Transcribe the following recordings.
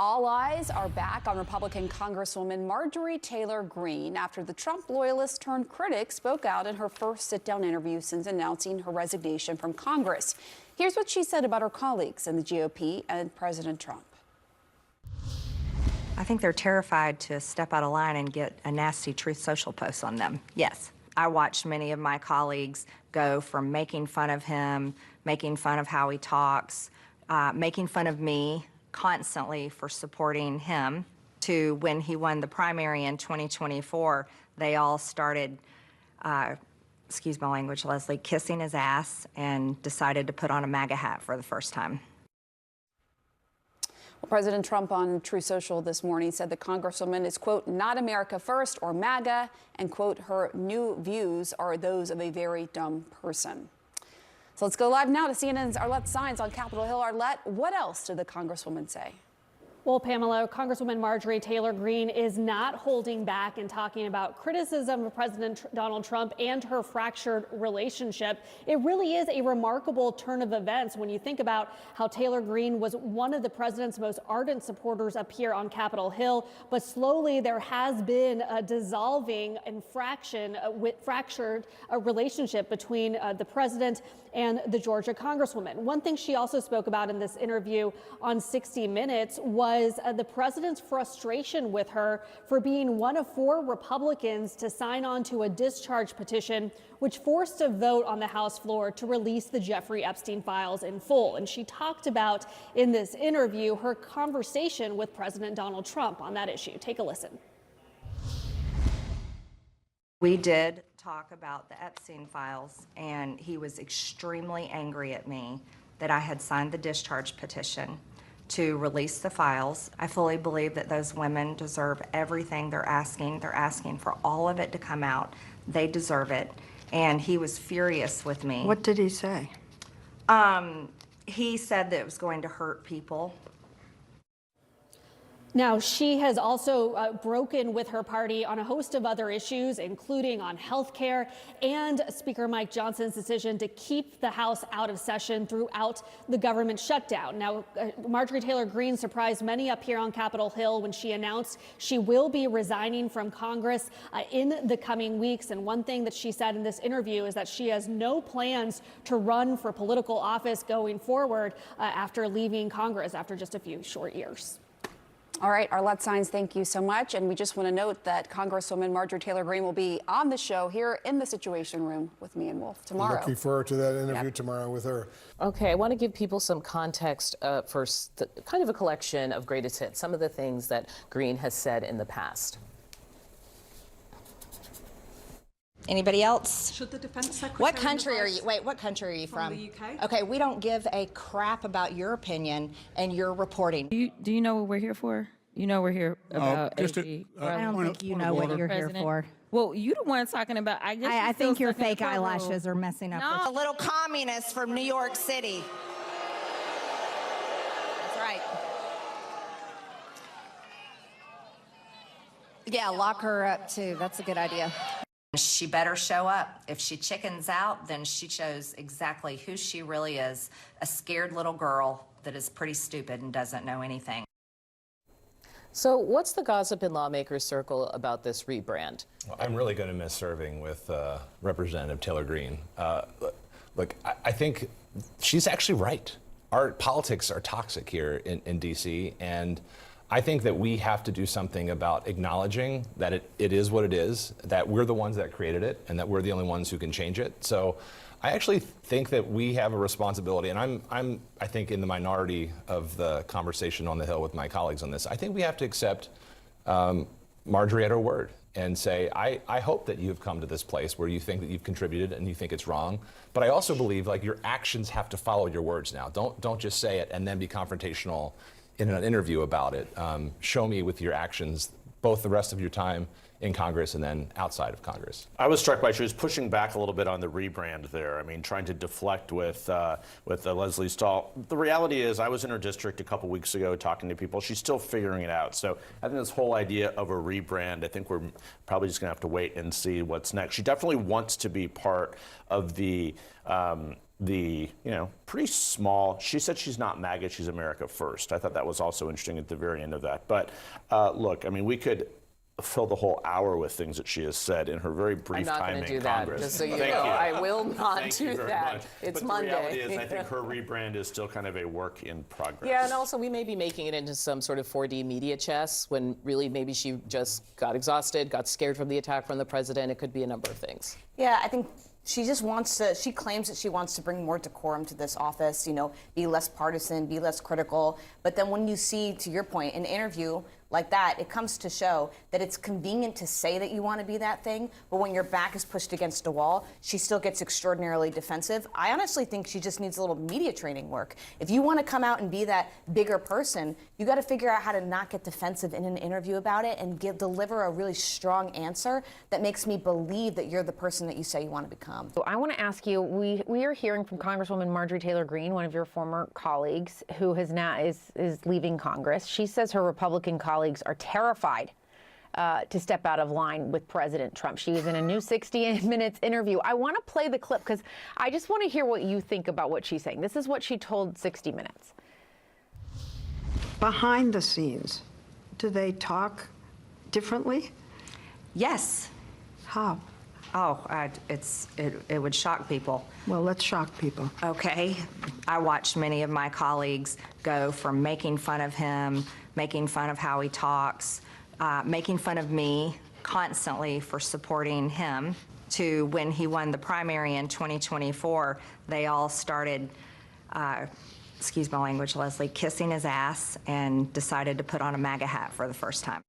All eyes are back on Republican Congresswoman Marjorie Taylor Greene after the Trump loyalist turned critic spoke out in her first sit-down interview since announcing her resignation from Congress. Here's what she said about her colleagues in the GOP and President Trump. I think they're terrified to step out of line and get a nasty Truth Social post on them. Yes. I watched many of my colleagues go from making fun of him, making fun of how he talks, making fun of me constantly for supporting him, to when he won the primary in 2024, they all started, excuse my language, Leslie, kissing his ass and decided to put on a MAGA hat for the first time. Well, President Trump on Truth Social this morning said the Congresswoman is, quote, not America first or MAGA, and, quote, her new views are those of a very dumb person. So let's go live now to CNN's Arlette Saenz on Capitol Hill. Arlette, what else did the Congresswoman say? Well, Pamela, Congresswoman Marjorie Taylor Greene is not holding back in talking about criticism of President Donald Trump and her fractured relationship. It really is a remarkable turn of events when you think about how Taylor Greene was one of the president's most ardent supporters up here on Capitol Hill. But slowly there has been a dissolving and fractured relationship between the president and the Georgia Congresswoman. One thing she also spoke about in this interview on 60 Minutes was the president's frustration with her for being one of 4 Republicans to sign on to a discharge petition, which forced a vote on the House floor to release the Jeffrey Epstein files in full. And she talked about in this interview her conversation with President Donald Trump on that issue. Take a listen. We did talk about the Epstein files, and he was extremely angry at me that I had signed the discharge petition to release the files. I fully believe that those women deserve everything they're asking. They're asking for all of it to come out. They deserve it. And he was furious with me. What did he say? He said that it was going to hurt people. Now, she has also broken with her party on a host of other issues, including on health care and Speaker Mike Johnson's decision to keep the House out of session throughout the government shutdown. Now, Marjorie Taylor Greene surprised many up here on Capitol Hill when she announced she will be resigning from Congress in the coming weeks. And one thing that she said in this interview is that she has no plans to run for political office going forward after leaving Congress after just a few short years. All right, Arlette Saenz, thank you so much. And we just want to note that Congresswoman Marjorie Taylor Greene will be on the show here in the Situation Room with me and Wolf tomorrow. Looking forward to that interview tomorrow with her. Okay, I want to give people some context for kind of a collection of greatest hits, some of the things that Greene has said in the past. Anybody else? Should the defense secretary? What country are you? Wait, what country are you from? The UK. Okay, we don't give a crap about your opinion and your reporting. Do you know what we're here for? You know we're here about AG. I don't think you know what you're here for. Well, you the one talking about. I think your fake eyelashes are messing up. A little communist from New York City. That's right. Yeah, lock her up too. That's a good idea. She better show up. If she chickens out, then she shows exactly who she really is, a scared little girl that is pretty stupid and doesn't know anything. So what's the gossip in lawmakers' circle about this rebrand? Well, I'm really going to miss serving with Representative Taylor Greene. Look, I think she's actually right. Our politics are toxic here in D.C., and I think that we have to do something about acknowledging that it is what it is, that we're the ones that created it, and that we're the only ones who can change it. So I actually think that we have a responsibility, and I think in the minority of the conversation on the Hill with my colleagues on this. I think we have to accept Marjorie at her word and say, I hope that you've come to this place where you think that you've contributed and you think it's wrong. But I also believe like your actions have to follow your words now. Don't just say it and then be confrontational in an interview about it. Show me with your actions, both the rest of your time in Congress and then outside of Congress. I was struck by she was pushing back a little bit on the rebrand there. I mean, trying to deflect with Leslie Stahl. The reality is, I was in her district a couple weeks ago talking to people. She's still figuring it out. So I think this whole idea of a rebrand, I think we're probably just going to have to wait and see what's next. She definitely wants to be part of the the, pretty small, she said she's not MAGA, she's America First. I thought that was also interesting at the very end of that. But look, I mean, we could fill the whole hour with things that she has said in her very brief time in Congress. I'm not going to do that, just so you know. I will not do that. It's Monday. The reality is, I think her rebrand is still kind of a work in progress. Yeah, and also we may be making it into some sort of 4D media chess when really maybe she just got exhausted, got scared from the attack from the president. It could be a number of things. Yeah, I think she just wants to, she claims that she wants to bring more decorum to this office, be less partisan, be less critical. But then when you see, to your point, an interview like that, it comes to show that it's convenient to say that you want to be that thing, but when your back is pushed against a wall, she still gets extraordinarily defensive. I honestly think she just needs a little media training work. If you want to come out and be that bigger person, you got to figure out how to not get defensive in an interview about it and deliver a really strong answer that makes me believe that you're the person that you say you want to become. So I want to ask you, we are hearing from Congresswoman Marjorie Taylor Greene, one of your former colleagues, who has now is leaving Congress. She says her Republican colleagues are terrified to step out of line with President Trump. She was in a new 60 Minutes interview. I want to play the clip because I just want to hear what you think about what she's saying. This is what she told 60 Minutes. Behind the scenes, do they talk differently? Yes. How? Oh, it would shock people. Well, let's shock people. Okay. I watched many of my colleagues go from making fun of him, making fun of how he talks, making fun of me constantly for supporting him, to when he won the primary in 2024, they all started, excuse my language, Leslie, kissing his ass and decided to put on a MAGA hat for the first time.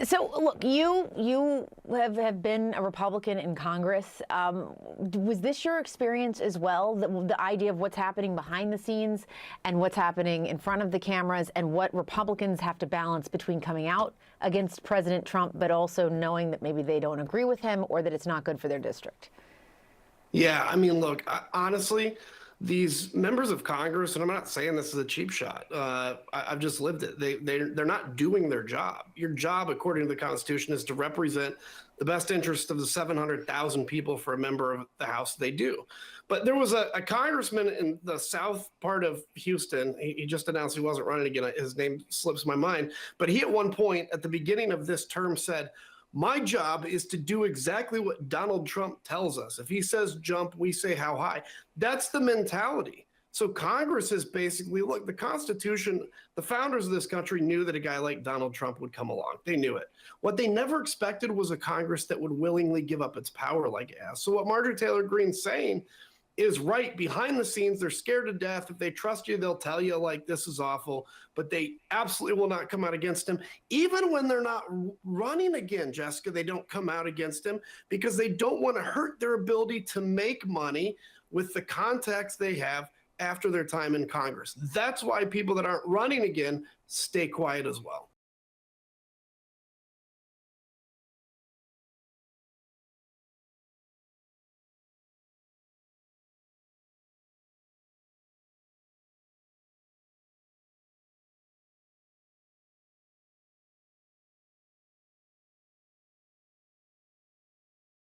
So, look, you have been a Republican in Congress. Was this your experience as well, the idea of what's happening behind the scenes and what's happening in front of the cameras and what Republicans have to balance between coming out against President Trump but also knowing that maybe they don't agree with him or that it's not good for their district? Yeah, I mean, look, honestly, these members of Congress, and I'm not saying this is a cheap shot, I've just lived it. They're not doing their job. Your job, according to the Constitution, is to represent the best interest of the 700,000 people for a member of the House. They do. But there was a congressman in the south part of Houston. He just announced he wasn't running again. His name slips my mind. But he, at one point at the beginning of this term, said, "My job is to do exactly what Donald Trump tells us. If he says jump, we say how high." That's the mentality. So Congress is basically, look, the Constitution, the founders of this country knew that a guy like Donald Trump would come along. They knew it. What they never expected was a Congress that would willingly give up its power like it has. So what Marjorie Taylor Greene's saying is right. Behind the scenes, they're scared to death. If they trust you, they'll tell you, like, this is awful, but they absolutely will not come out against him. Even when they're not running again, Jessica, they don't come out against him because they don't want to hurt their ability to make money with the contacts they have after their time in Congress. That's why people that aren't running again stay quiet as well.